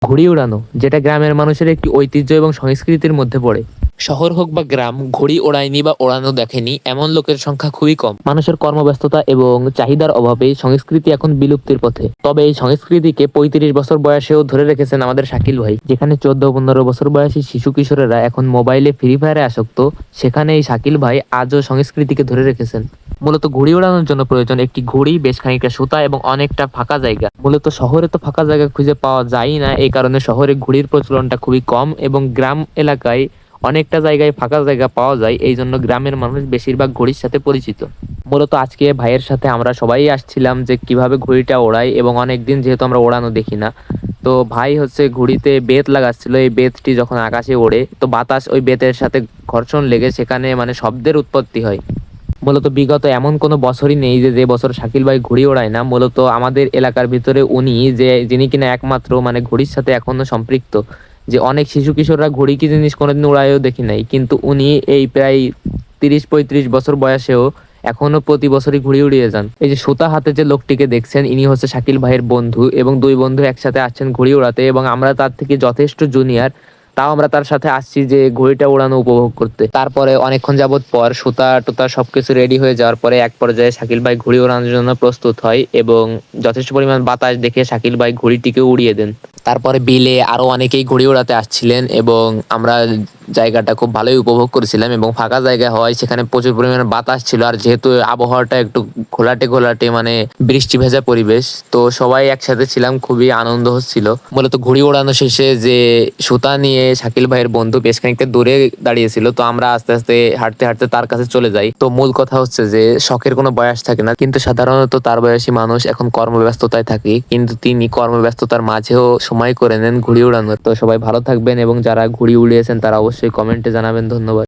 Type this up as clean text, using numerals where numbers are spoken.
ঘুড়ি ওড়ানো, যেটা গ্রামের মানুষের একটি ঐতিহ্য এবং সংস্কৃতির মধ্যে পড়ে। শহর হোক বা গ্রাম, ঘুড়ি ওড়ায়নি বা ওড়ানো দেখেনি এমন লোকের সংখ্যা খুবই কম। মানুষের কর্মব্যস্ততা এবং চাহিদার অভাবে সংস্কৃতি এখন বিলুপ্তির পথে। তবে এই সংস্কৃতিকে 35 বছর বয়সেও ধরে রেখেছেন আমাদের শাকিল ভাই। যেখানে 14-15 বছর বয়সী শিশু কিশোরেরা এখন মোবাইলে ফ্রি ফায়ারে আসক্ত, সেখানে এই শাকিল ভাই আজও সংস্কৃতিকে ধরে রেখেছেন। মূলত ঘুড়ি ওড়ানোর জন্য প্রয়োজন একটি ঘুড়ি, বেশ খানিকটা সুতা এবং অনেকটা ফাঁকা জায়গা। মূলত শহরে তো ফাঁকা জায়গা খুঁজে পাওয়া যায় না, এই কারণে শহরে ঘুড়ির প্রচলনটা খুবই কম এবং গ্রাম এলাকায় অনেকটা জায়গায় ফাঁকা জায়গা পাওয়া যায়, এই জন্য গ্রামের মানুষ বেশিরভাগ ঘুড়ির সাথে পরিচিত। মূলত আজকে ভাইয়ের সাথে আমরা সবাই আসছিলাম যে কিভাবে ঘুড়িটা ওড়াই, এবং অনেকদিন যেহেতু আমরা ওড়ানো দেখি না, তো ভাই হচ্ছে ঘুড়িতে বেত লাগাচ্ছিল। এই বেতটি যখন আকাশে ওড়ে তো বাতাস ওই বেতের সাথে ঘর্ষণ লেগে সেখানে মানে শব্দের উৎপত্তি হয়। মূলত বিগত এমন কোনো বছরই নেই যে যে বছর শাকিল ভাই ঘুড়ি ওড়ায় না। মূলত আমাদের এলাকার ভিতরে উনি যিনি কিনা একমাত্র মানে ঘুড়ির সাথে এখনো সম্পৃক্ত। যে অনেক শিশু কিশোররা ঘুড়ি কি জিনিস কোনোদিন উড়ায়ও দেখি নাই, কিন্তু উনি এই প্রায় 30-35 বছর বয়সেও এখনো প্রতি বছরই ঘুড়ি উড়িয়ে যান। এই যে সুতা হাতে যে লোকটিকে দেখছেন, ইনি হচ্ছে শাকিল ভাইয়ের বন্ধু, এবং দুই বন্ধু একসাথে আসছেন ঘুড়ি উড়াতে, এবং আমরা তার থেকে যথেষ্ট জুনিয়র, তাও আমরা তার সাথে আসছি যে ঘড়িটা উড়ানো উপভোগ করতে। তারপরে অনেকক্ষণ যাবত পর সুতা টুতা সবকিছু রেডি হয়ে যাওয়ার পরে এক পর্যায়ে শাকিল ভাই ঘুড়ি ওড়ানোর জন্য প্রস্তুত হয়, এবং যথেষ্ট পরিমাণ বাতাস দেখে শাকিল ভাই ঘুড়িটিকে উড়িয়ে দেন। তারপরে বিলে আরো অনেকেই ঘুড়ি ওড়াতে আসছিলেন, এবং আমরা জায়গাটা খুব ভালোই উপভোগ করেছিলাম, এবং ফাঁকা জায়গা হয় সেখানে প্রচুর পরিমাণে বাতাস ছিল। আর যেহেতু আবহাওয়াটা একটু ঘোলাটে ঘোলাটে মানে বৃষ্টি ভেজা পরিবেশ, তো সবাই একসাথে ছিলাম, খুবই আনন্দ হচ্ছিল। মূলত ঘুড়ি ওড়ানো শেষে যে সুতা নিয়ে শাকিল ভাইয়ের বন্ধু বেশ খানিকটা দূরে দাঁড়িয়েছিল, তো আমরা আস্তে আস্তে হাঁটতে হাঁটতে তার কাছে চলে যাই। তো মূল কথা হচ্ছে যে শখের কোনো বয়স থাকে না, কিন্তু সাধারণত তার বয়সী মানুষ এখন কর্মব্যস্ততায় থাকে, কিন্তু তিনি কর্মব্যস্ততার মাঝেও সময় করে নেন ঘুড়ি উড়ানোর। তো সবাই ভালো থাকবেন, এবং যারা ঘুড়ি উড়িয়েছেন তারা অবশ্যই কমেন্টে জানাবেন। ধন্যবাদ।